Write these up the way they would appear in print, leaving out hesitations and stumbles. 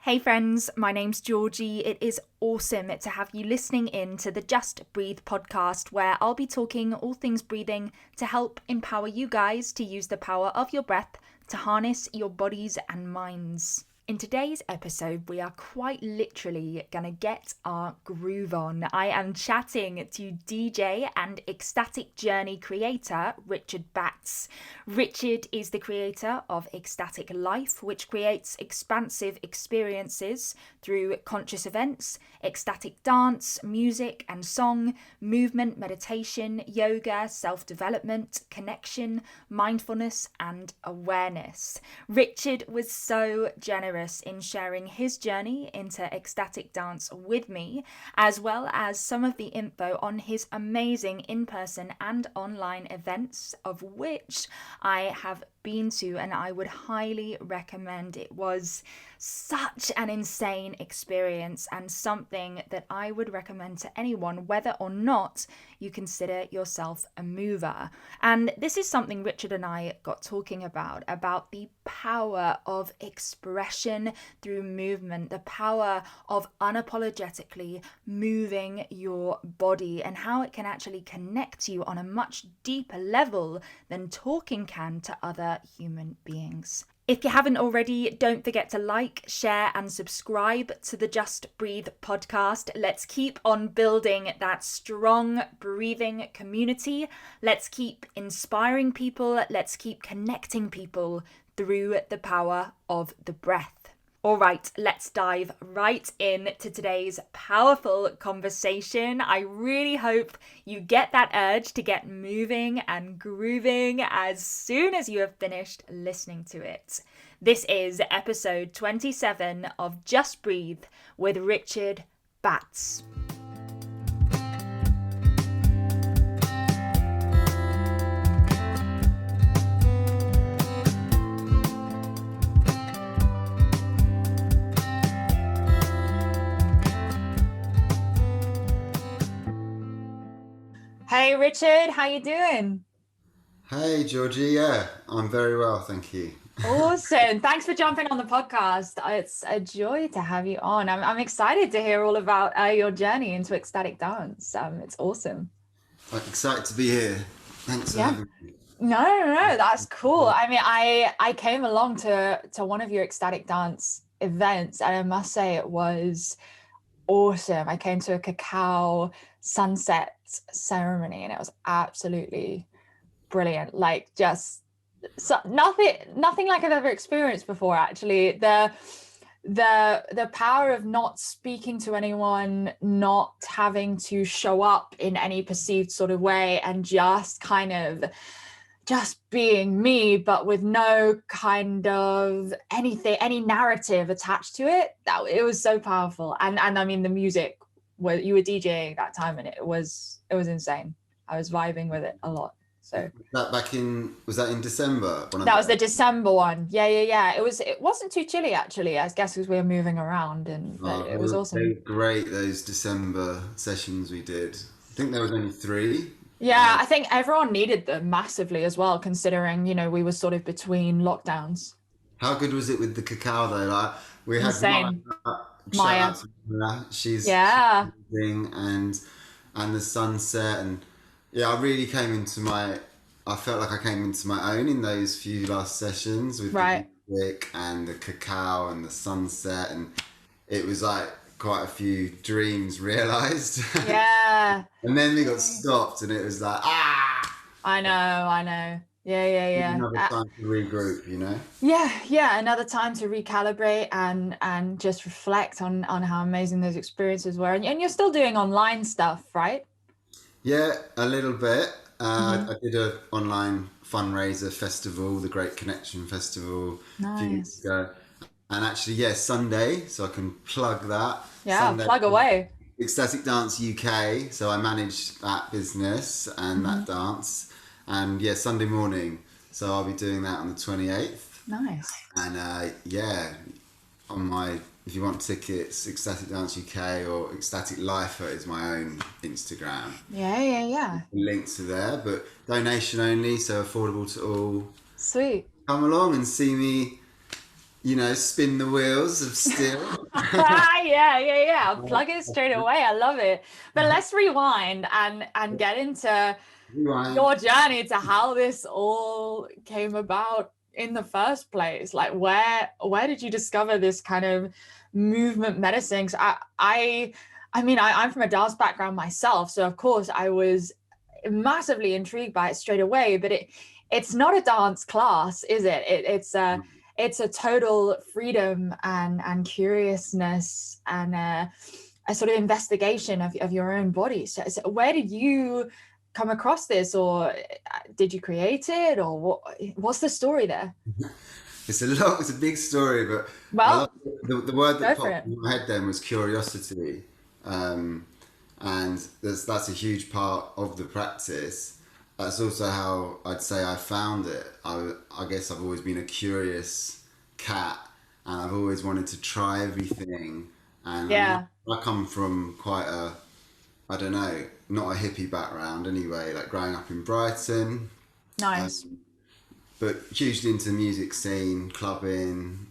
Hey friends, my name's Georgie. It is awesome to have you listening in to the Just Breathe podcast, where I'll be talking all things breathing to help empower you guys to use the power of your breath to harness your bodies and minds. In today's episode, we are quite literally gonna get our groove on. I am chatting to DJ and Ecstatic Journey creator, Richard Batts. Richard is the creator of Ecstatic Life, which creates expansive experiences through conscious events, ecstatic dance, music and song, movement, meditation, yoga, self-development, connection, mindfulness, and awareness. Richard was so generous in sharing his journey into ecstatic dance with me, as well as some of the info on his amazing in-person and online events, of which I have been to and I would highly recommend. It was such an insane experience and something that I would recommend to anyone, whether or not you consider yourself a mover. And this is something Richard and I got talking about the power of expression through movement, the power of unapologetically moving your body, and how it can actually connect you on a much deeper level than talking can to other human beings. If you haven't already, don't forget to like, share and subscribe to the Just Breathe podcast. Let's keep on building that strong breathing community. Let's keep inspiring people. Let's keep connecting people through the power of the breath. All right, let's dive right in to today's powerful conversation. I really hope you get that urge to get moving and grooving as soon as you have finished listening to it. This is episode 27 of Just Breathe with Richard Batts. Hey Richard, how you doing? Hey Georgie, yeah, I'm very well, thank you. Awesome. Thanks for jumping on the podcast. It's a joy to have you on. I'm excited to hear all about your journey into ecstatic dance. It's awesome. I'm excited to be here. Thanks for having me. No, that's cool. I mean, I came along to one of your ecstatic dance events, and I must say it was awesome. I came to a cacao sunset ceremony and it was absolutely brilliant. Like just nothing like I've ever experienced before. Actually, the power of not speaking to anyone, not having to show up in any perceived sort of way, and just being me, but with no kind of any narrative attached to it. It was so powerful. And I mean, the music, where you were DJing that time, and it was insane. I was vibing with it a lot. So was that in December? That was the December one. Yeah. It wasn't too chilly actually. I guess because we were moving around, and it was awesome. They were great, those December sessions we did. I think there was only 3. Yeah, I think everyone needed them massively as well, considering, we were sort of between lockdowns. How good was it with the cacao though? Like we had Maya. She's yeah, amazing, and the sunset, and yeah, I felt like I came into my own in those few last sessions with the music and the cacao and the sunset, and it was like quite a few dreams realized. Yeah. And then we got stopped and it was like, I know. Yeah. Another time to regroup, Yeah, another time to recalibrate and just reflect on how amazing those experiences were. And you're still doing online stuff, right? Yeah, a little bit. I did an online fundraiser festival, the Great Connection Festival, a few years ago. And actually, Sunday, so I can plug that. Yeah, Sunday, plug away. Ecstatic Dance UK, so I managed that business and that dance. And Sunday morning, so I'll be doing that on the 28th. Nice. And if you want tickets, Ecstatic Dance UK or Ecstatic Life is my own Instagram. Yeah. Links are there, but donation only, so affordable to all. Sweet. Come along and see me spin the wheels of steel. Yeah. Plug it straight away. I love it. But let's rewind and get into Right. your journey to how this all came about in the first place. Like where did you discover this kind of movement medicine? 'Cause I'm from a dance background myself, so of course I was massively intrigued by it straight away. But it's not a dance class, is it? It's a total freedom and curiousness and a sort of investigation of your own body. So where did you come across this, or did you create it, or what's the story there? It's a big story, but I love Well, the word go that for popped it. in my head then was curiosity. Um, and that's a huge part of the practice. That's also how I'd say I found it. I guess I've always been a curious cat, and I've always wanted to try everything. And Yeah, I come from quite I don't know, not a hippie background anyway, like growing up in Brighton, nice. but hugely into the music scene, clubbing,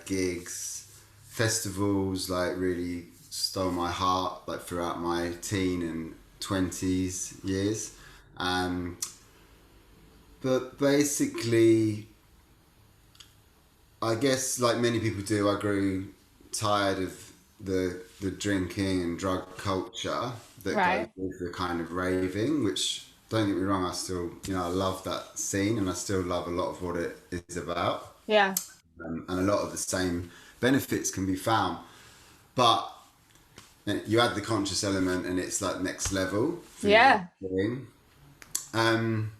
gigs, festivals, like really stole my heart like throughout my teen and 20s years. Um, but basically, I guess like many people do, I grew tired of the drinking and drug culture that goes Right. with the kind of raving, which don't get me wrong, I still, I love that scene and I still love a lot of what it is about. Yeah. And a lot of the same benefits can be found. But you add the conscious element and it's like next level things Yeah. I'm doing.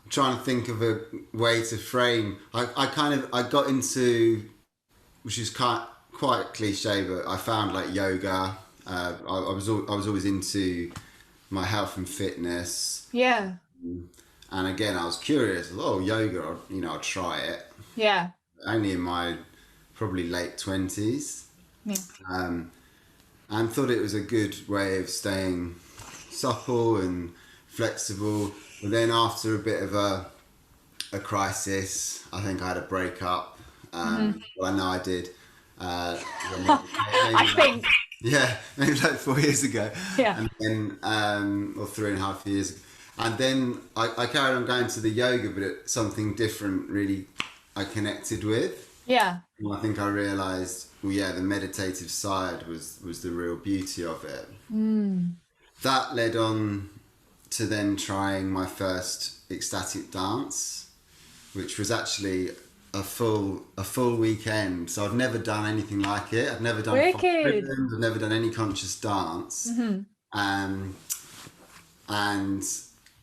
Trying to think of a way to frame. I got into, which is quite cliche, but I found like yoga. I was always into my health and fitness, Yeah. and again I was curious. Oh, yoga! I'll try it. Yeah. Only in my probably late 20s, Yeah. and thought it was a good way of staying supple and flexible. But then after a bit of a crisis, I think I had a breakup. Well, I know I did. I think. Yeah, maybe like 4 years ago, Yeah. and then or 3.5 years ago. And then I carried on going to the yoga, but it's something different. Really, I connected with. Yeah. And I think I realised, well, yeah, the meditative side was the real beauty of it. That led on to then trying my first ecstatic dance, which was actually a full weekend. So I've never done anything like it. I've never done five Wicked. rhythms. I've never done any conscious dance. Um, and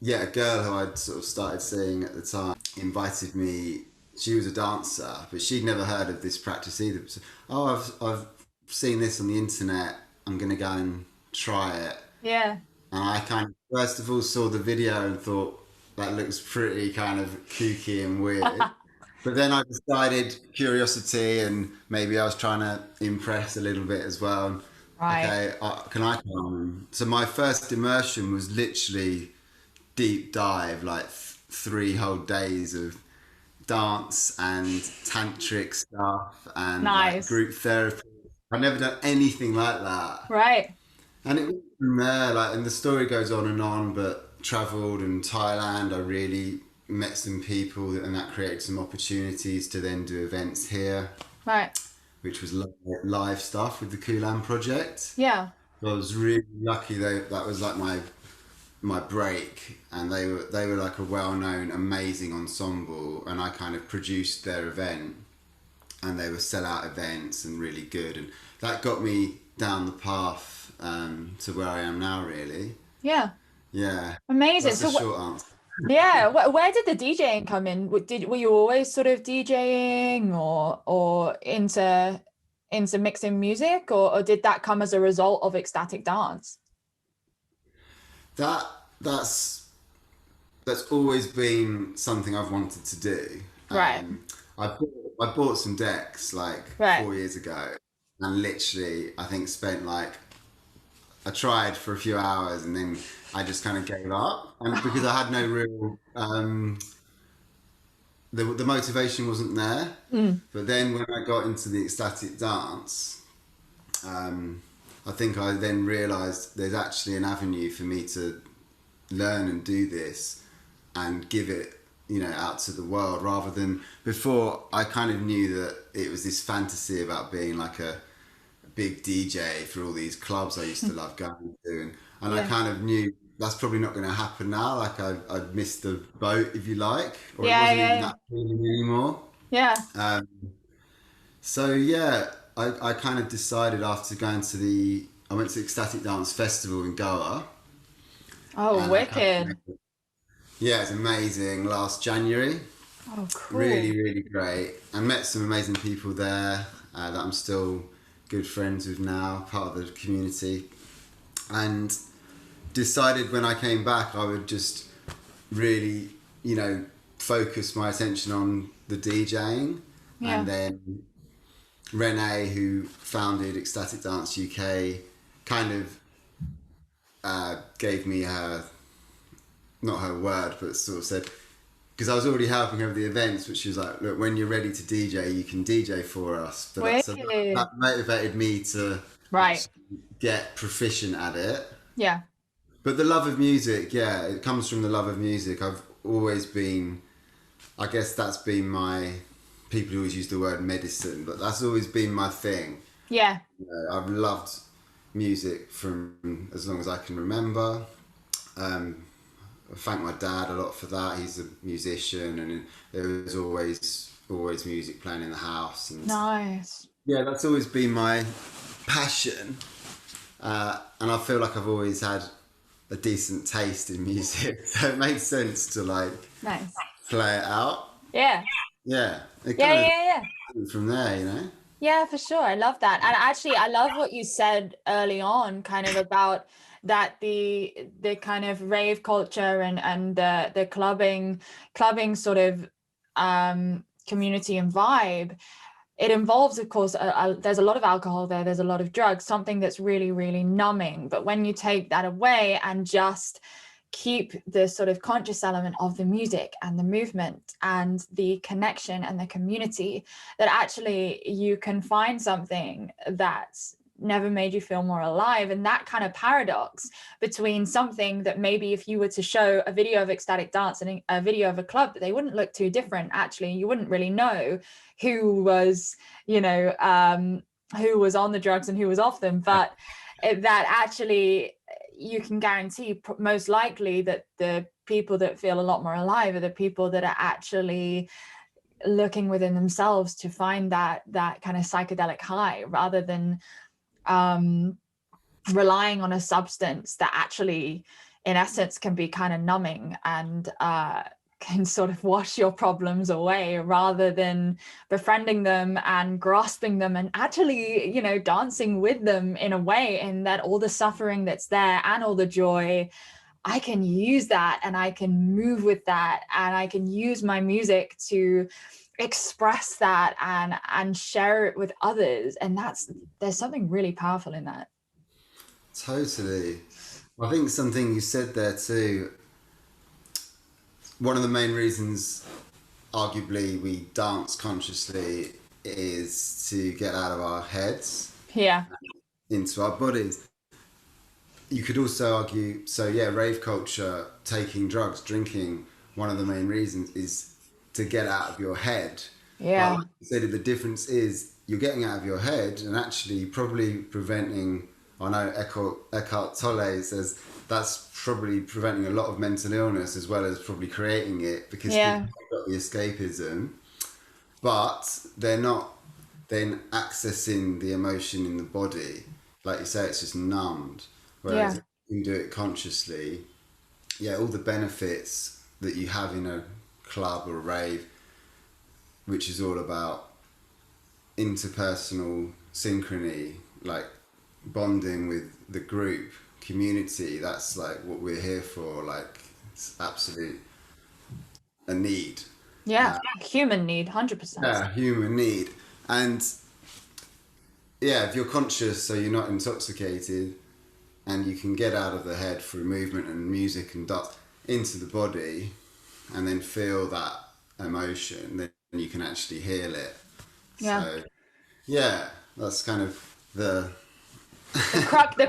yeah, a girl who I'd sort of started seeing at the time invited me. She was a dancer, but she'd never heard of this practice either. So, I've seen this on the internet. I'm gonna go and try it. Yeah. And I kind of first of all saw the video and thought that looks pretty kind of kooky and weird. But then I decided curiosity and maybe I was trying to impress a little bit as well. And, Right. okay, can I come? So my first immersion was literally deep dive, like 3 whole days of dance and tantric stuff and like Nice. group therapy. I've never done anything like that. Right. And it was from there, like, and the story goes on, but travelled in Thailand. I really met some people, and that created some opportunities to then do events here, Right. which was live stuff with the Kulan project. Yeah. So I was really lucky that was like my break, and they were like a well-known, amazing ensemble, and I kind of produced their event, and they were sell-out events and really good, and that got me down the path to where I am now, really. Yeah. Yeah, Amazing. that's a So short answer. yeah, where did the DJing come in? Were you always sort of DJing or into mixing music, or did that come as a result of ecstatic dance? That that's that's always been something I've wanted to do. Right. I bought some decks like Right. 4 years ago, and literally I think spent like I tried for a few hours and then I just kind of gave up, and because I had no real the motivation wasn't there. But then when I got into the ecstatic dance, I think I then realised there's actually an avenue for me to learn and do this and give it, out to the world, rather than before. I kind of knew that it was this fantasy about being like a big DJ for all these clubs I used to love going to, and I kind of knew that's probably not going to happen now. Like I'd missed the boat, if you like, or it wasn't even that feeling anymore. Yeah. So yeah, I kind of decided after going to I went to Ecstatic Dance Festival in Goa. Oh, And wicked. yeah, it's amazing. Last January, Oh, cool. really, really great, and met some amazing people there that I'm still good friends with now, part of the community, and decided when I came back I would just really, focus my attention on the DJing, and then Renee, who founded Ecstatic Dance UK, kind of gave me not her word, but sort of said, because I was already helping her with the events, but she was like, look, when you're ready to DJ, you can DJ for us. But so that motivated me to get proficient at it. Yeah. But the love of music, yeah, it comes from the love of music. I've always been, I guess that's been people always use the word medicine, but that's always been my thing. Yeah. I've loved music from as long as I can remember. I thank my dad a lot for that. He's a musician, and there was always music playing in the house. And nice. Yeah, that's always been my passion, and I feel like I've always had a decent taste in music, so it makes sense to play it out. Yeah. Yeah. From there, Yeah, for sure. I love that. And actually, I love what you said early on, kind of about that the kind of rave culture and the clubbing sort of community and vibe. It involves, of course, there's a lot of alcohol there. There's a lot of drugs, something that's really, really numbing. But when you take that away and just keep the sort of conscious element of the music and the movement and the connection and the community, that actually you can find something that's never made you feel more alive. And that kind of paradox between something that maybe if you were to show a video of ecstatic dance and a video of a club, they wouldn't look too different. Actually, you wouldn't really know who was, who was on the drugs and who was off them. But that actually, you can guarantee most likely that the people that feel a lot more alive are the people that are actually looking within themselves to find that kind of psychedelic high, rather than relying on a substance that actually in essence can be kind of numbing and can sort of wash your problems away, rather than befriending them and grasping them and actually, dancing with them in a way, in that all the suffering that's there and all the joy, I can use that and I can move with that, and I can use my music to express that and share it with others. And there's something really powerful in that. Totally. I think something you said there too, one of the main reasons arguably we dance consciously is to get out of our heads into our bodies. You could also argue, rave culture, taking drugs, drinking, one of the main reasons is to get out of your head. Yeah. But like you said, the difference is you're getting out of your head and actually probably preventing, I know Eckhart Tolle says that's probably preventing a lot of mental illness as well as probably creating it, because people have got the escapism, but they're not then accessing the emotion in the body. Like you say, it's just numbed. Whereas if you can do it consciously, all the benefits that you have in a club or a rave, which is all about interpersonal synchrony, like bonding with the group community, that's like what we're here for. Like, it's absolute a need. Human need, 100%. Human need. And if you're conscious, so you're not intoxicated, and you can get out of the head through movement and music and dance into the body, and then feel that emotion, then you can actually heal it. Yeah. So yeah, that's kind of The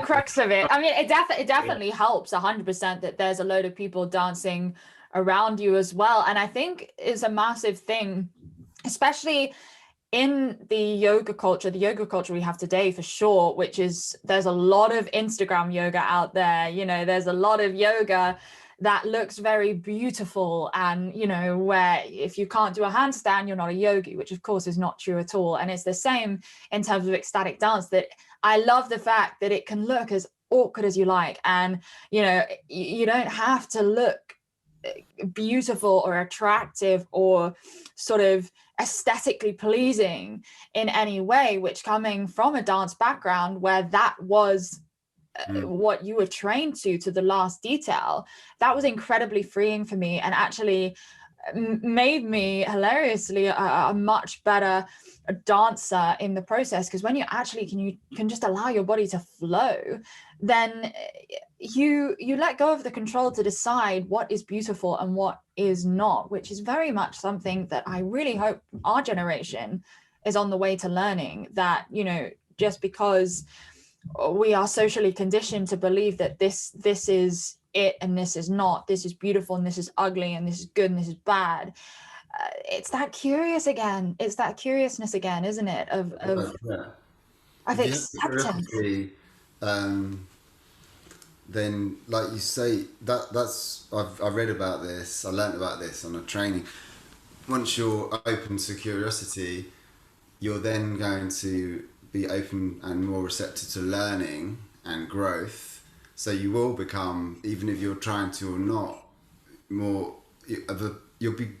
crux of it. I mean, it definitely helps 100% that there's a load of people dancing around you as well. And I think it's a massive thing, especially in the yoga culture we have today, for sure, which is, there's a lot of Instagram yoga out there. You know, there's a lot of yoga that looks very beautiful, and, you know, where if you can't do a handstand, you're not a yogi, which of course is not true at all. And it's the same in terms of ecstatic dance, that I love the fact that it can look as awkward as you like, and, you know, you don't have to look beautiful or attractive or sort of aesthetically pleasing in any way, which, coming from a dance background where that was what you were trained to the last detail, that was incredibly freeing for me, and actually made me hilariously a much better dancer in the process. Because when you actually can just allow your body to flow, then you let go of the control to decide what is beautiful and what is not, which is very much something that I really hope our generation is on the way to learning. That, you know, just because we are socially conditioned to believe that this is it and this is not, this is beautiful and this is ugly and this is good and this is bad, it's that curiousness again, isn't it, of yeah. of If you have acceptance. curiosity, then, like you say, that's I read about this, I learned about this on a training. Once you're open to curiosity, you're then going to be open and more receptive to learning and growth. So you will become, even if you're trying to or not, more of a, you'll be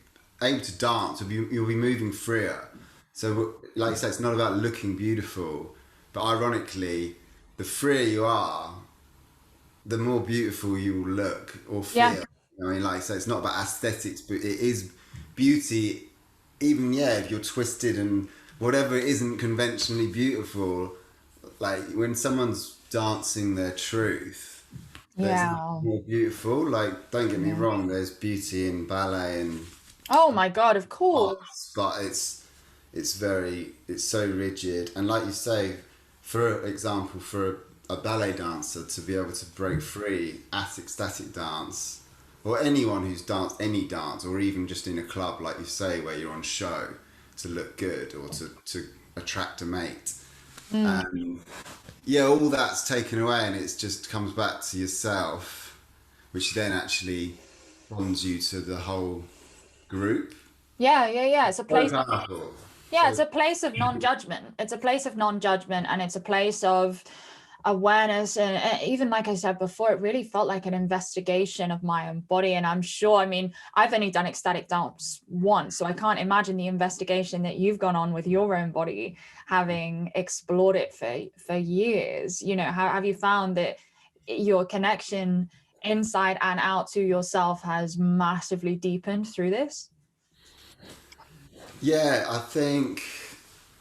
able to dance, you'll be moving freer. So like you say, it's not about looking beautiful, but ironically, the freer you are, the more beautiful you will look or feel. Yeah. I mean, like I say, it's not about aesthetics, but it is beauty. Even, yeah, if you're twisted and whatever isn't conventionally beautiful, like when someone's dancing their truth, there's Yeah. nothing more beautiful. Like, don't get me wrong, there's beauty in ballet and Oh my God, of course. arts, but it's so rigid. And like you say, for example, for a ballet dancer to be able to break free at ecstatic dance, or anyone who's danced any dance, or even just in a club, like you say, where you're on show to look good or to attract a mate. Yeah, all that's taken away and it just comes back to yourself, which then actually bonds you to the whole group. Yeah. It's a So place. powerful. Yeah, So it's a place of non-judgment. It's a place of non-judgment, and it's a place of awareness. And even like I said before, it really felt like an investigation of my own body. And I'm sure, I mean, I've only done ecstatic dance once, so I can't imagine the investigation that you've gone on with your own body, having explored it for years. You know, how have you found that your connection inside and out to yourself has massively deepened through this? yeah, I think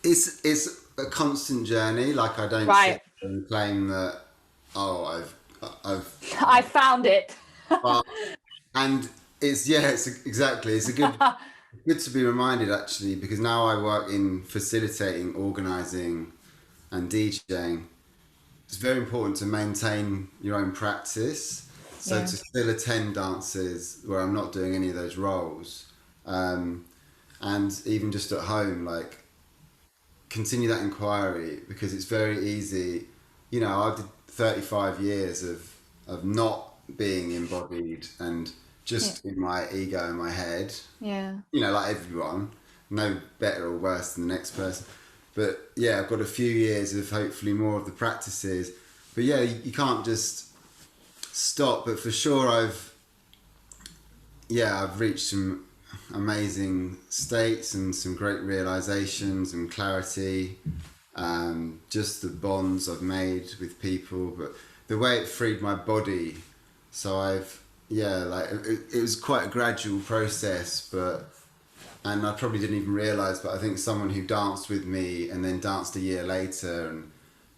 it's a constant journey. Like I don't sit Right. there and claim that I've I found it. but, and it's yeah, it's exactly it's a good to be reminded actually, because now I work in facilitating, organizing and DJing. It's very important to maintain your own practice. So Yeah. to still attend dances where I'm not doing any of those roles, and even just at home, like continue that inquiry, because it's very easy. You know, I did 35 years of not being embodied and Yeah. just in my ego in my head. Yeah. You know, like everyone, no better or worse than the next person. But yeah, I've got a few years of hopefully more of the practices. But yeah, you can't just stop. But for sure, I've reached some amazing states and some great realizations and clarity. Just the bonds I've made with people, but the way it freed my body. So it was quite a gradual process, and I probably didn't even realize, but I think someone who danced with me and then danced a year later, and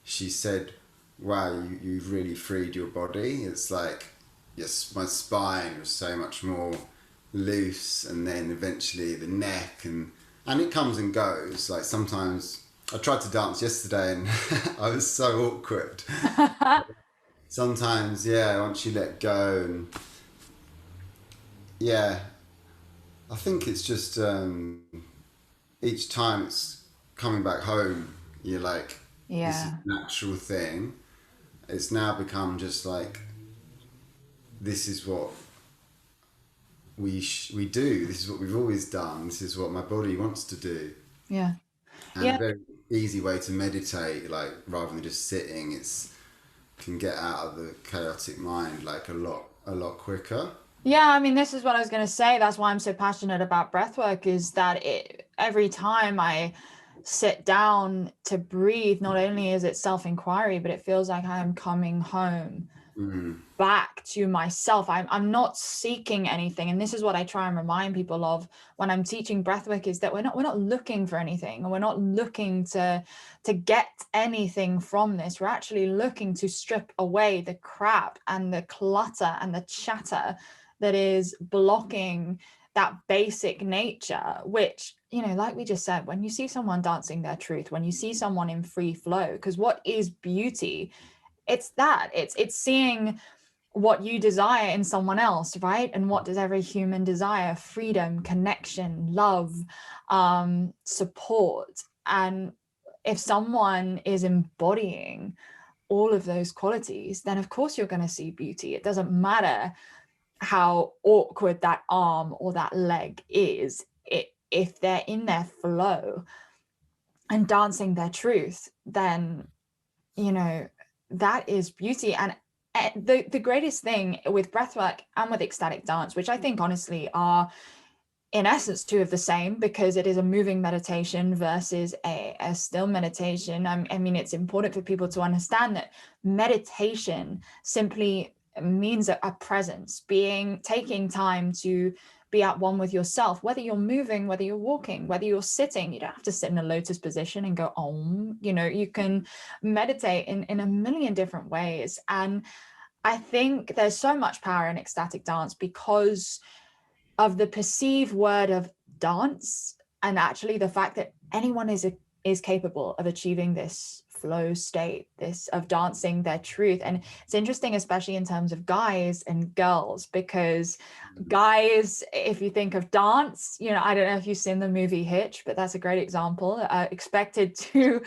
she said, wow, you've really freed your body. It's like, yes, my spine was so much more loose, and then eventually the neck, and it comes and goes. Like sometimes I tried to dance yesterday and I was so awkward. Sometimes, yeah, once you let go, and yeah, I think it's just each time it's coming back home, you're like, this is Yeah. a natural thing. It's now become just like, this is what we do. This is what we've always done. This is what my body wants to do. Yeah. And a Yeah. very easy way to meditate, like rather than just sitting, it's can get out of the chaotic mind like a lot quicker. Yeah, I mean, this is what I was going to say. That's why I'm so passionate about breathwork, is that every time I sit down to breathe, not only is it self-inquiry, but it feels like I'm coming home Mm. back to myself. I'm not seeking anything. And this is what I try and remind people of when I'm teaching breathwork, is that we're not looking for anything, and we're not looking to get anything from this. We're actually looking to strip away the crap and the clutter and the chatter that is blocking that basic nature, which, like we just said, when you see someone dancing their truth, when you see someone in free flow, because what is beauty? It's that it's seeing what you desire in someone else, right? And what does every human desire? Freedom, connection, love, support. And if someone is embodying all of those qualities, then of course you're going to see beauty. It doesn't matter how awkward that arm or that leg is. If they're in their flow and dancing their truth, then that is beauty. And the greatest thing with breathwork and with ecstatic dance, which I think honestly are in essence two of the same, because it is a moving meditation versus a still meditation. I mean, it's important for people to understand that meditation simply means a presence, taking time to be at one with yourself, whether you're moving, whether you're walking, whether you're sitting. You don't have to sit in a lotus position and go om. You can meditate in a million different ways. And I think there's so much power in ecstatic dance because of the perceived word of dance, and actually the fact that anyone is capable of achieving this flow state, this of dancing their truth. And it's interesting, especially in terms of guys and girls, because guys, if you think of dance, I don't know if you've seen the movie Hitch, but that's a great example, expected to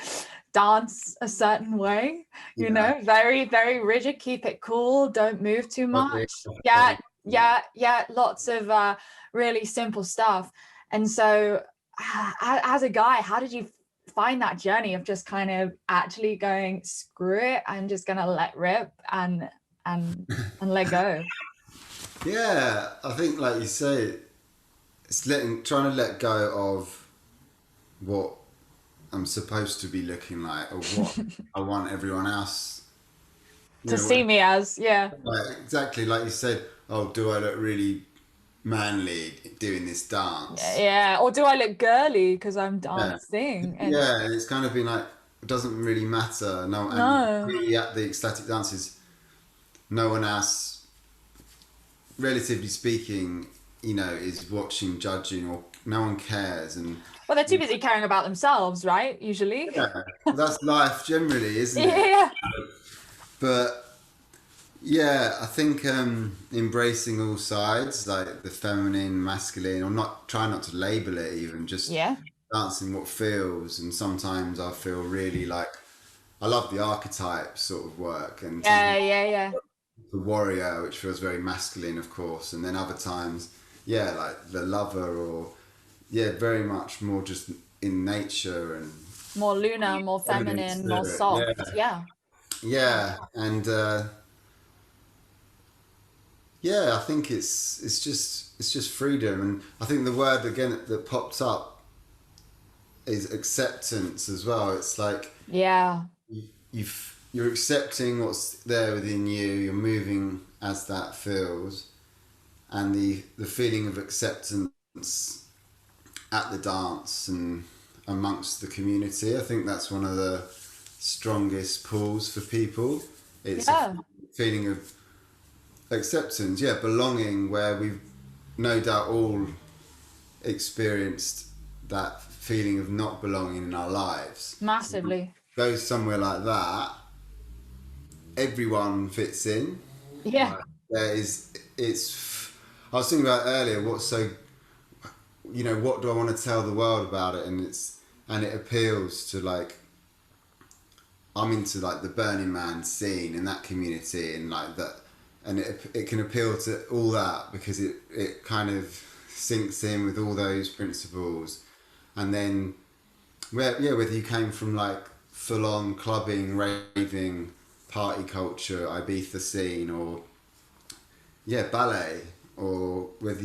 dance a certain way, Yeah. very, very rigid, keep it cool, don't move too Body, much. Yeah, body. yeah, lots of really simple stuff. And so as a guy, how did you find that journey of just kind of actually going, screw it, I'm just gonna let rip and let go? Yeah, I think like you say, it's trying to let go of what I'm supposed to be looking like, or what I want everyone else. To see me as, yeah. Like, exactly like you said. Oh, do I look really manly doing this dance? Yeah, or do I look girly because I'm Yeah, dancing? And yeah. And it's kind of been like, it doesn't really matter. No, and no, really at the ecstatic dances, no one else, relatively speaking, is watching, judging, or no one cares. And well, they're too busy caring about themselves, right? Usually. yeah, that's life generally, isn't it? Yeah. But yeah, I think embracing all sides, like the feminine, masculine, or try not to label it even, just Yeah. dancing what feels. And sometimes I feel really like I love the archetype sort of work, and Yeah, sometimes yeah, yeah. the warrior, which feels very masculine, of course, and then other times, yeah, like the lover, or yeah, very much more just in nature and More lunar, more feminine feminine, more spirit. soft. Yeah, Yeah. yeah, and yeah, I think it's just freedom, and I think the word again that popped up is acceptance as well. It's like Yeah. you're accepting what's there within you. You're moving as that feels, and the feeling of acceptance at the dance and amongst the community. I think that's one of the strongest pulls for people. It's Yeah. a feeling of acceptance, yeah, belonging, where no doubt all experienced that feeling of not belonging in our lives. Massively. So go somewhere like that, everyone fits in. Yeah. Like, I was thinking about earlier, what do I want to tell the world about it? And it appeals to like, I'm into like the Burning Man scene in that community and like that, and it can appeal to all that because it kind of sinks in with all those principles. And then whether you came from like full on clubbing, raving, party culture, Ibiza scene, or ballet, or whether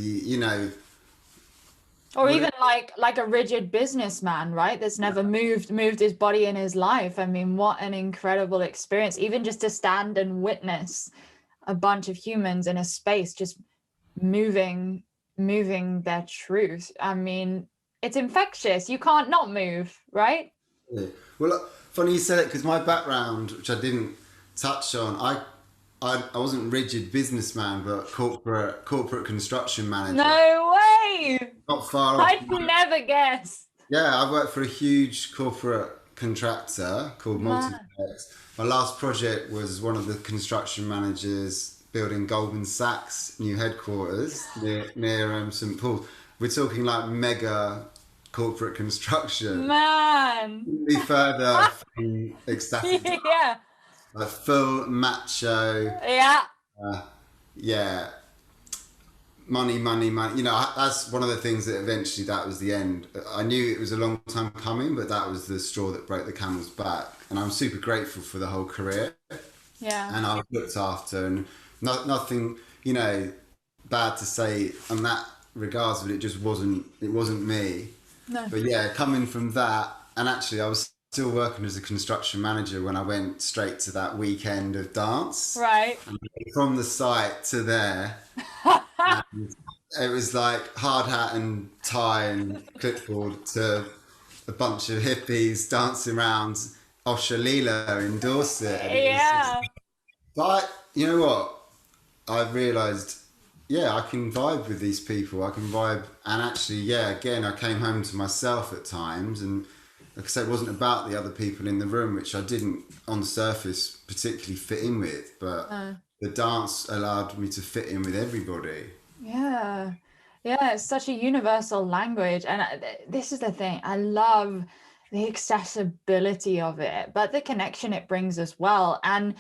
Or even like a rigid businessman, right? That's never moved his body in his life. I mean, what an incredible experience, even just to stand and witness a bunch of humans in a space just moving their truth. I mean, it's infectious. You can't not move, right? Yeah. Well, funny you said it because my background, which I didn't touch on, I wasn't rigid businessman, but corporate construction manager. No way! Not far off. I'd never guess. Yeah, I worked for a huge corporate contractor called Multiplex. My last project was one of the construction managers building Goldman Sachs new headquarters near St Paul's. We're talking like mega corporate construction. Man. Be further from Ecstatic Life. Yeah. Like full macho. Yeah. Yeah. Money. That's one of the things that eventually that was the end. I knew it was a long time coming, but that was the straw that broke the camel's back. And I'm super grateful for the whole career. Yeah. And I was looked after, and nothing, bad to say on that regards, but it wasn't me. No. But yeah, coming from that, and actually I was still working as a construction manager when I went straight to that weekend of dance. Right. And from the site to there, and it was like hard hat and tie and clipboard to a bunch of hippies dancing around Osha Leela in Dorset. Yeah. But you know what? I realised, I can vibe with these people. I can vibe, and actually, again, I came home to myself at times, and like I said, it wasn't about the other people in the room, which I didn't, on the surface, particularly fit in with. But the dance allowed me to fit in with everybody. Yeah. Yeah, it's such a universal language. And this is the thing. I love the accessibility of it, but the connection it brings as well. And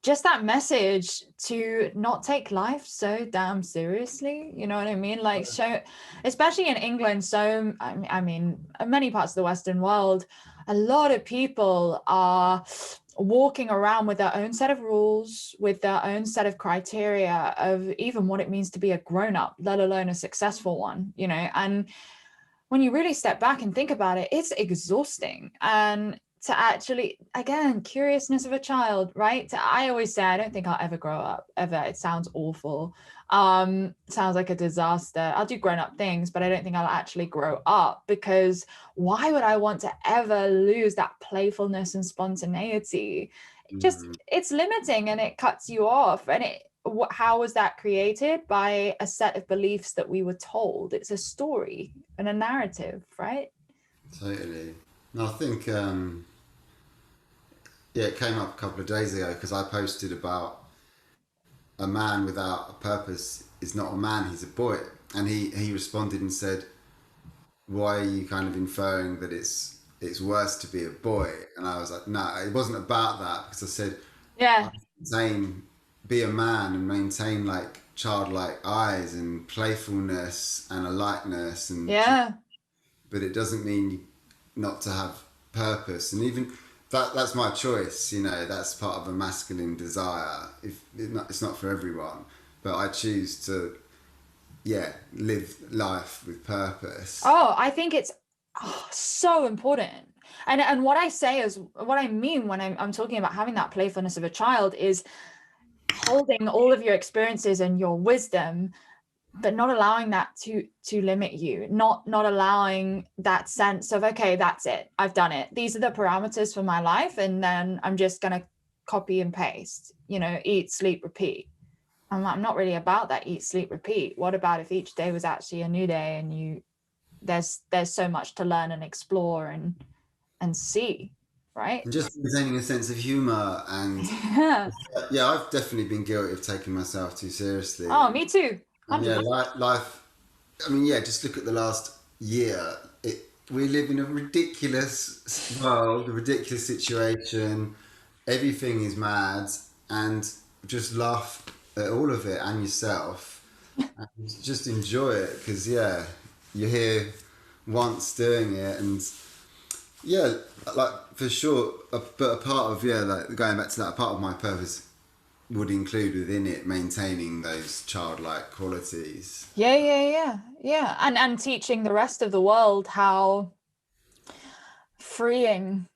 just that message to not take life so damn seriously, you know what I mean? Like, so especially in England, so I mean many parts of the Western world, a lot of people are walking around with their own set of rules, with their own set of criteria of even what it means to be a grown-up, let alone a successful one, and when you really step back and think about it, it's exhausting. And to actually, again, curiousness of a child, right? I always say, I don't think I'll ever grow up, ever. It sounds awful. Sounds like a disaster. I'll do grown-up things, but I don't think I'll actually grow up, because why would I want to ever lose that playfulness and spontaneity? It's limiting and it cuts you off. And how was that created? By a set of beliefs that we were told. It's a story and a narrative, right? Totally. No, I think it came up a couple of days ago because I posted about a man without a purpose is not a man, he's a boy. And he responded and said, why are you kind of inferring that it's worse to be a boy? And I was like, no, it wasn't about that, because I said, be a man and maintain like childlike eyes and playfulness and a lightness, and but it doesn't mean not to have purpose. And even that's my choice, that's part of a masculine desire. It's not for everyone, but I choose to live life with purpose. I think it's so important. And what I say is, what I mean when I'm talking about having that playfulness of a child is holding all of your experiences and your wisdom, but not allowing that to limit you, not allowing that sense of, okay, that's it, I've done it, these are the parameters for my life, and then I'm just gonna copy and paste, eat, sleep, repeat. I'm not really about that eat, sleep, repeat. What about if each day was actually a new day, and there's so much to learn and explore and see, right? And just maintaining a sense of humor. And Yeah. yeah, I've definitely been guilty of taking myself too seriously. Oh, me too. And yeah, 100%. life, I mean, yeah, just look at the last year. We live in a ridiculous world, a ridiculous situation. Everything is mad, and just laugh at all of it and yourself, and just enjoy it because yeah, you're here once doing it, and yeah, like for sure. But a part of, yeah, like going back to that, a part of my purpose would include within it maintaining those childlike qualities. Yeah. And teaching the rest of the world how freeing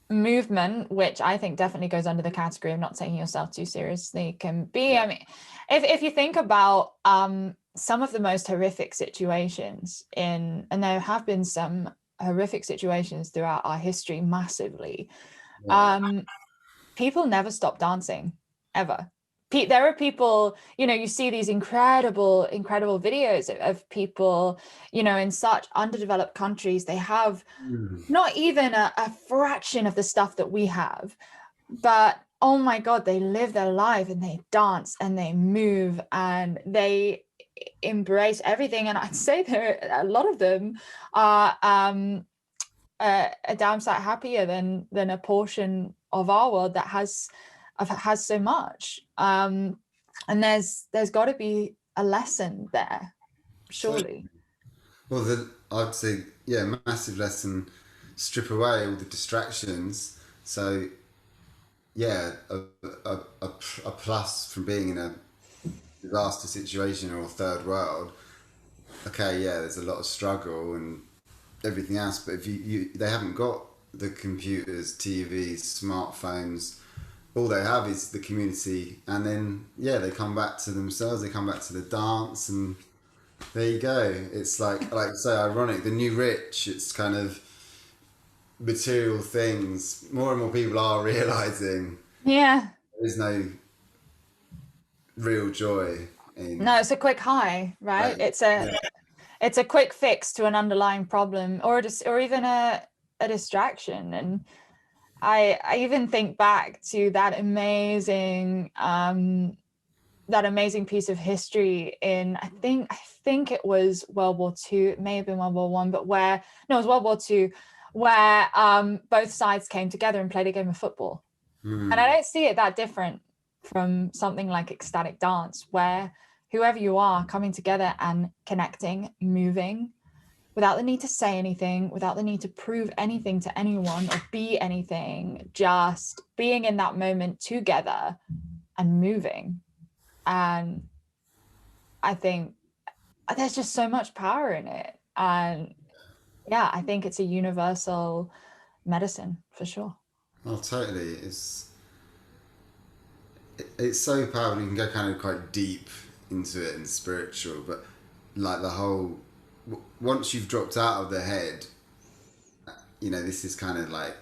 movement, which I think definitely goes under the category of not taking yourself too seriously, can be. Yeah. I mean, if you think about some of the most horrific situations and there have been some horrific situations throughout our history massively, Yeah. people never stop dancing, ever. There are people, you see these incredible videos of people, in such underdeveloped countries. They have Mm. not even a fraction of the stuff that we have, but oh my God, they live their life and they dance and they move and they embrace everything. And I'd say a lot of them are a damn sight happier than a portion of our world that has so much. And there's got to be a lesson there, So, surely. well, I'd say, yeah, massive lesson. Strip away all the distractions. So, yeah, a plus from being in a disaster situation or a third world. Okay, yeah, there's a lot of struggle and everything else, but if they haven't got the computers, TVs, smartphones, all they have is the community, and then yeah, they come back to themselves, they come back to the dance, and there you go. It's like so ironic, the new rich. It's kind of material things. More and more people are realizing Yeah. there is no real joy in No, it's a quick high, right? like, It's yeah. a quick fix to an underlying problem, or even a distraction. And I even think back to that amazing piece of history in, I think it was World War II. It may have been World War One, but it was World War II, where both sides came together and played a game of football. And I don't see it that different from something like ecstatic dance, where whoever you are coming together and connecting, moving, without the need to say anything, without the need to prove anything to anyone or be anything, just being in that moment together and moving. And I think there's just so much power in it. And yeah, I think it's a universal medicine for sure. Oh, totally. It's so powerful. You can go kind of quite deep into it and spiritual, but like the whole once you've dropped out of the head, this is kind of like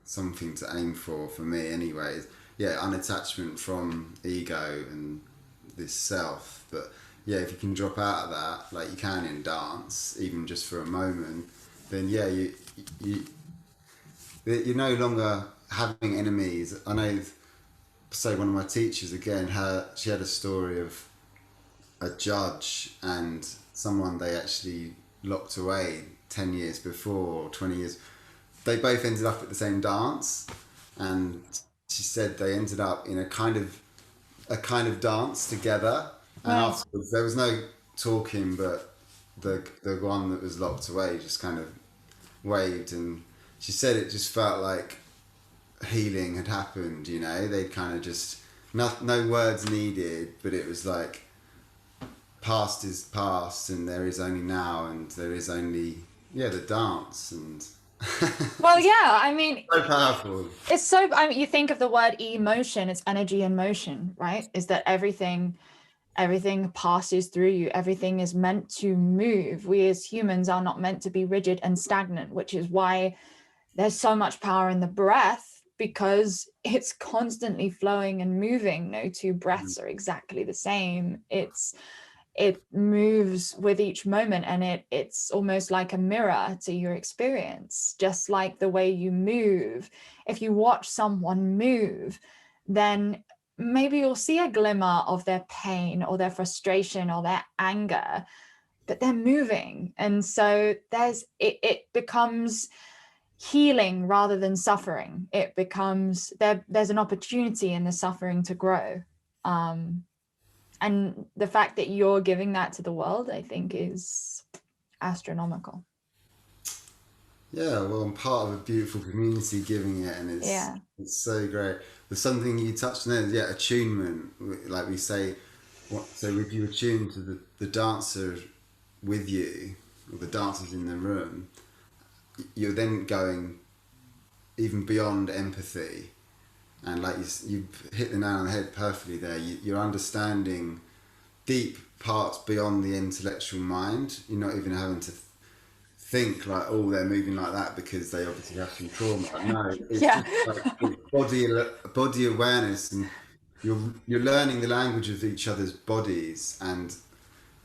something to aim for me, anyways. Yeah, unattachment from ego and this self, but yeah, if you can drop out of that, like you can in dance, even just for a moment, then yeah, you you're no longer having enemies. I know, say one of my teachers again, she had a story of a judge and someone they actually locked away 10 years before, or 20 years. They both ended up at the same dance, and she said they ended up in a kind of dance together, and Wow. afterwards there was no talking, but the one that was locked away just kind of waved, and she said it just felt like healing had happened. They'd kind of just no words needed, but it was like past is past, and there is only now, and there is only the dance, and Well, yeah, I mean, so powerful. it's so, I mean, you think of the word emotion, it's energy in motion, right? Is that everything passes through you. Everything is meant to move. We as humans are not meant to be rigid and stagnant, which is why there's so much power in the breath, because it's constantly flowing and moving. No two breaths are exactly the same. It moves with each moment, and it's almost like a mirror to your experience. Just like the way you move, if you watch someone move, then maybe you'll see a glimmer of their pain or their frustration or their anger, but they're moving. And so it becomes healing rather than suffering. It becomes there's an opportunity in the suffering to grow. And the fact that you're giving that to the world, I think, is astronomical. Yeah, well, I'm part of a beautiful community giving it, and it's so great. There's something you touched on there, yeah, attunement. Like we say, so if you attune to the dancer with you, or the dancers in the room, you're then going even beyond empathy. And like you hit the nail on the head perfectly there. You're understanding deep parts beyond the intellectual mind. You're not even having to think like, oh, they're moving like that because they obviously have some trauma. No, it's just like it's body awareness, and you're learning the language of each other's bodies, and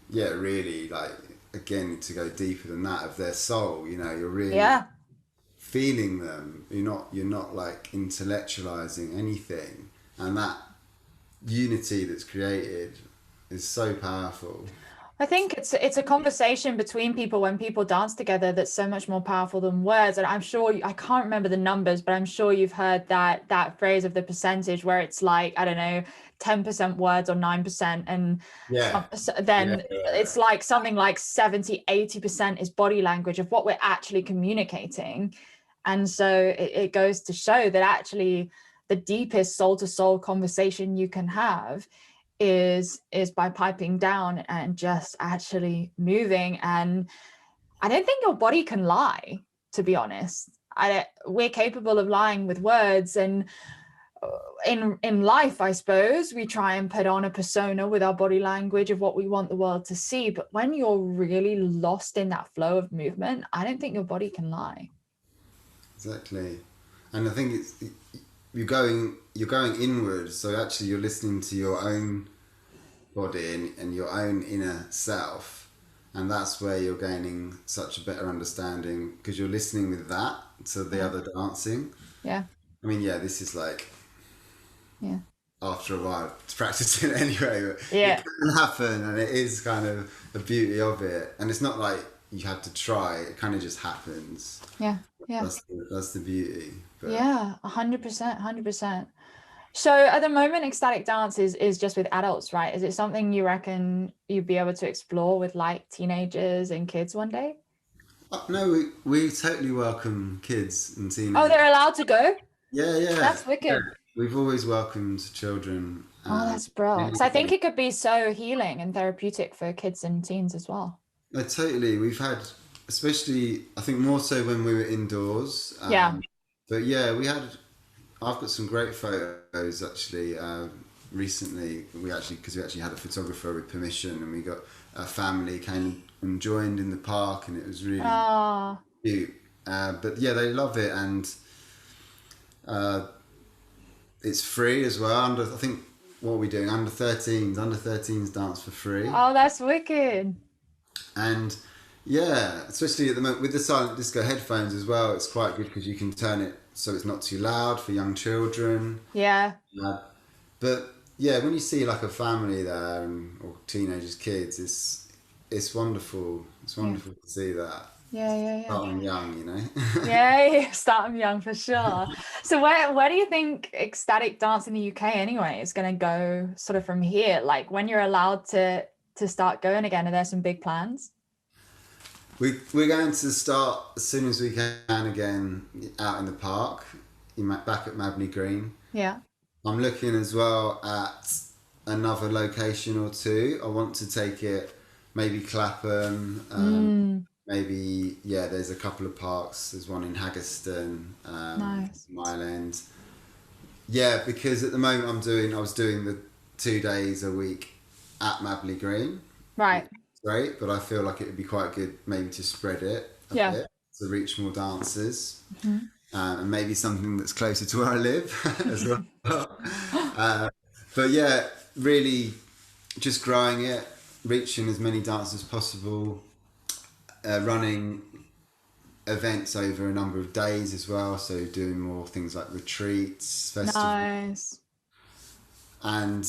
yeah, really, like, again, to go deeper than that, of their soul. You're really feeling them. You're not like intellectualizing anything, and that unity that's created is so powerful. I think it's a conversation between people when people dance together that's so much more powerful than words. And I'm sure I can't remember the numbers, but I'm sure you've heard that phrase of the percentage where it's like, I don't know, 10% words or 9%, and Yeah. then Yeah. it's like something like 70-80% is body language of what we're actually communicating. And so it goes to show that actually the deepest soul to soul conversation you can have is by piping down and just actually moving. And I don't think your body can lie, to be honest. We're capable of lying with words, and in life, I suppose, we try and put on a persona with our body language of what we want the world to see. But when you're really lost in that flow of movement, I don't think your body can lie. Exactly. And I think you're going inward, so actually you're listening to your own body and your own inner self, and that's where you're gaining such a better understanding, because you're listening with that to the other dancing. Yeah. I mean, yeah, this is like, Yeah. after a while to practice it anyway, but Yeah. it can happen, and it is kind of the beauty of it. And it's not like you have to try, it kind of just happens. Yeah. Yeah. That's the beauty. But Yeah, 100%, 100%. So at the moment, ecstatic dance is just with adults, right? Is it something you reckon you'd be able to explore with like teenagers and kids one day? no, we totally welcome kids and Oh, teenagers. they're allowed to go? Yeah, yeah, That's yeah. wicked. We've always welcomed children. Oh, that's brilliant. Because I think it could be so healing and therapeutic for kids and teens as well. No, totally. We've had, especially, I think more so when we were indoors. Yeah. But yeah, I've got some great photos actually. Recently, because we actually had a photographer with permission, and we got a family came and joined in the park, and it was really cute. But yeah, they love it, and it's free as well. I think, what are we doing? Under 13s dance for free. Oh, that's wicked. And yeah, especially at the moment with the silent disco headphones as well, it's quite good because you can turn it so it's not too loud for young children. Yeah. But yeah, when you see like a family there, or teenagers, kids, it's wonderful. It's wonderful to see that. Yeah. Start them young. Yeah, start them young for sure. So where do you think ecstatic dance in the UK anyway is going to go sort of from here? Like when you're allowed to start going again, are there some big plans? We're going to start as soon as we can again out in the park, back at Mabney Green. Yeah. I'm looking as well at another location or two. I want to take it maybe Clapham. Maybe, yeah, there's a couple of parks. There's one in Haggerston, Nice. Mile End. Yeah, because at the moment I was doing the 2 days a week at Mabley Green. Right. Great, but I feel like it would be quite good maybe to spread it a bit to reach more dancers. and maybe something that's closer to where I live as well. But yeah, really just growing it, reaching as many dancers as possible, running events over a number of days as well. So doing more things like retreats, festivals, Nice. and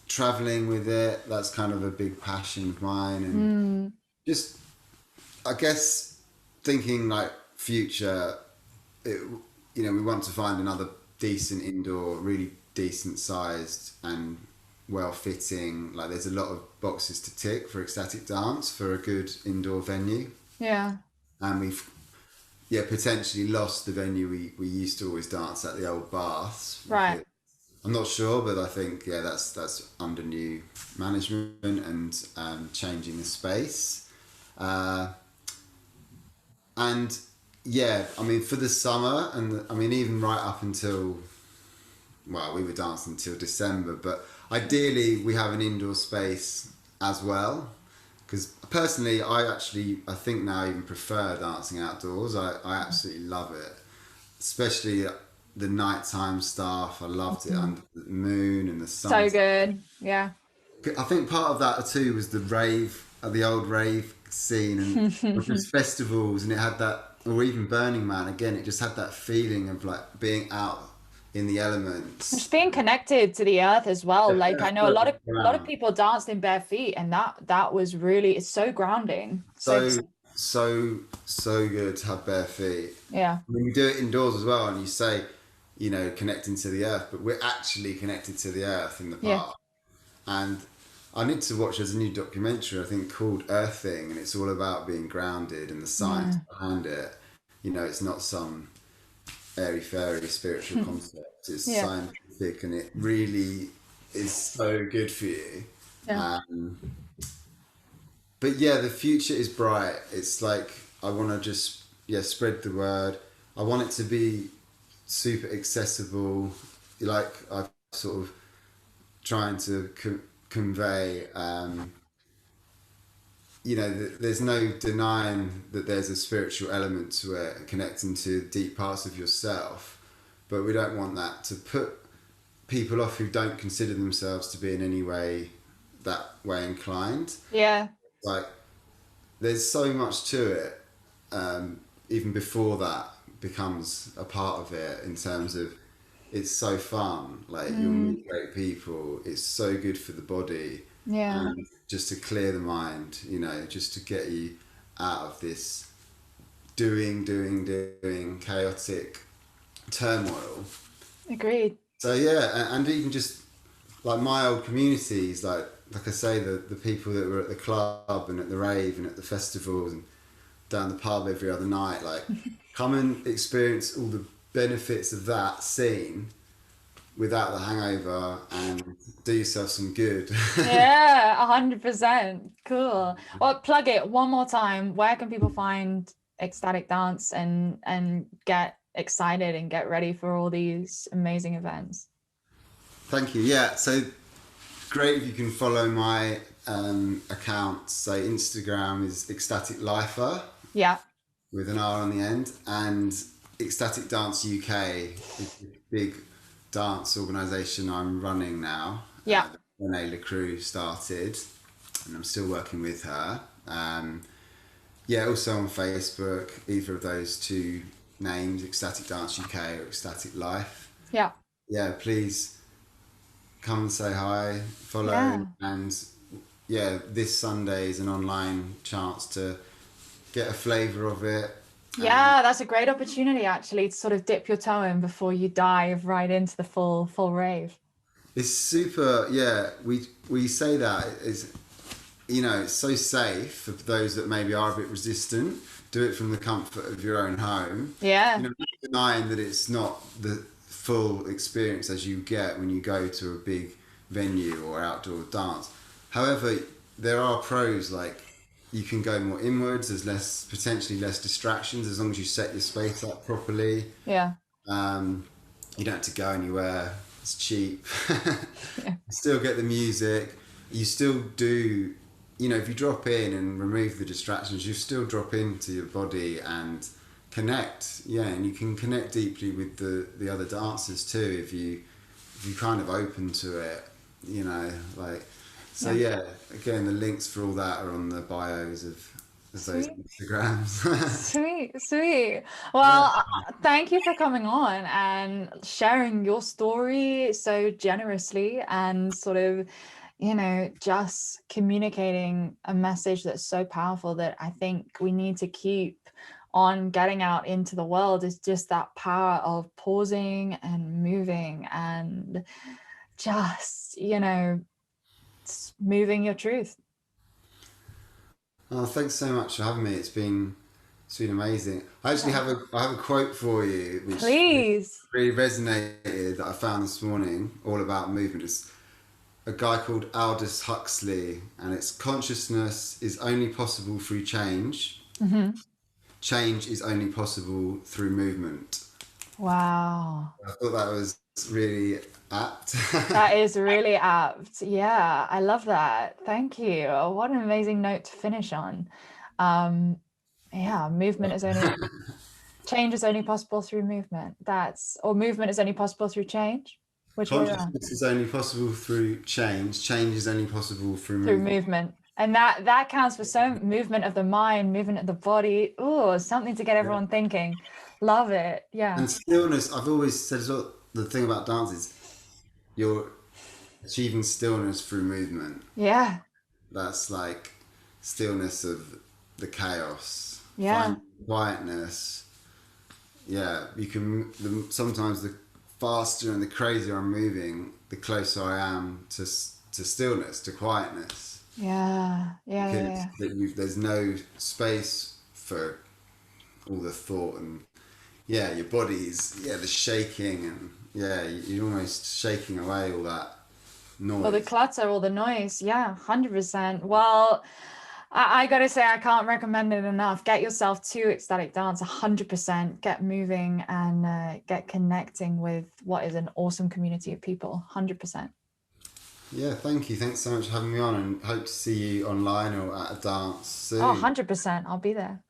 traveling with it. That's kind of a big passion of mine. And just, I guess, thinking like future, it, we want to find another decent indoor, really decent sized and well fitting. Like there's a lot of boxes to tick for ecstatic dance for a good indoor venue. Yeah. And we've potentially lost the venue we used to always dance at, the old baths. Right. I'm not sure, but I think that's under new management and changing the space. And yeah, I mean for the summer, and I mean even right up until, well, we were dancing until December, but ideally we have an indoor space as well. Because personally, I think now I even prefer dancing outdoors. I absolutely love it, especially the nighttime stuff. I loved it under the moon and the sun. So good. Yeah. I think part of that too was the rave, the old rave scene, and just festivals, and it had that, or even Burning Man. Again, it just had that feeling of like being out in the elements, Just being connected to the earth as well. Like I know a lot of people danced in bare feet, and that was really, it's so grounding. so good to have bare feet. Yeah. When you do it indoors as well, and you say, connecting to the earth, but we're actually connected to the earth in the park. And I need to watch, there's a new documentary I think called Earthing, and it's all about being grounded and the science behind it. It's not some airy fairy spiritual concept. It's scientific, and it really is so good for you. But yeah, the future is bright. It's like I want to just spread the word. I want it to be super accessible. Like I'm sort of trying to convey. There's no denying that there's a spiritual element to it, connecting to deep parts of yourself, but we don't want that to put people off who don't consider themselves to be in any way that way inclined. Yeah. Like there's so much to it, even before that becomes a part of it, in terms of it's so fun, like you'll meet great people, it's so good for the body. And just to clear the mind, just to get you out of this doing chaotic turmoil. Agreed. So yeah, and even just like my old communities, like I say, the people that were at the club and at the rave and at the festivals and down the pub every other night, like come and experience all the benefits of that scene without the hangover and do yourself some good. Yeah, 100%. Cool. Well, plug it one more time. Where can people find Ecstatic Dance and get excited and get ready for all these amazing events? Thank you. Yeah, so great if you can follow my accounts. So Instagram is Ecstatic Lifer. Yeah. With an R on the end, and Ecstatic Dance UK is a big dance organisation I'm running now. Yeah. Renee LaCrue started, and I'm still working with her. Also on Facebook, either of those two names, Ecstatic Dance UK or Ecstatic Life. Yeah. Yeah, please come and say hi, follow, and this Sunday is an online chance to get a flavour of it. Yeah, that's a great opportunity actually to sort of dip your toe in before you dive right into the full rave. It's super, we say that is, it's so safe for those that maybe are a bit resistant. Do it from the comfort of your own home. Yeah. Not denying that it's not the full experience as you get when you go to a big venue or outdoor dance. However, there are pros, like you can go more inwards, there's potentially less distractions as long as you set your space up properly. Yeah. You don't have to go anywhere, it's cheap. You still get the music, you still do, if you drop in and remove the distractions, you still drop into your body and connect. Yeah, and you can connect deeply with the other dancers too if you kind of open to it, you know, like. So yeah, again, the links for all that are on the bios of those Sweet. Instagrams. Sweet. Yeah. Well, thank you for coming on and sharing your story so generously and sort of, just communicating a message that's so powerful that I think we need to keep on getting out into the world, is just that power of pausing and moving and just, moving your truth. Oh, thanks so much for having me. It's been amazing. I actually I have a quote for you which Please. really resonated that I found this morning, all about movement. It's a guy called Aldous Huxley, and it's consciousness is only possible through change. Mm-hmm. Change is only possible through movement. Wow. I thought that was really apt. That is really apt. Yeah, I love that. Thank you. What an amazing note to finish on. Um, yeah, change is only possible through movement. Or movement is only possible through change. Which way around? Consciousness is only possible through change. Change is only possible through Through movement. movement. And that counts for so movement of the mind, movement of the body. Oh, something to get everyone thinking. Love it. Yeah. And stillness, I've always said as well, the thing about dance is you're achieving stillness through movement. Yeah. That's like stillness of the chaos. Yeah. Find quietness. Yeah, you can. Sometimes the faster and the crazier I'm moving, the closer I am to stillness, to quietness. Yeah. Because there's no space for all the thought and your body's the shaking and you're almost shaking away all that noise. All the clutter, all the noise. Yeah, 100%. Well, I gotta say, I can't recommend it enough. Get yourself to ecstatic dance, 100%. Get moving and get connecting with what is an awesome community of people, 100%. Yeah, thank you. Thanks so much for having me on, and hope to see you online or at a dance soon. Oh, 100%. I'll be there.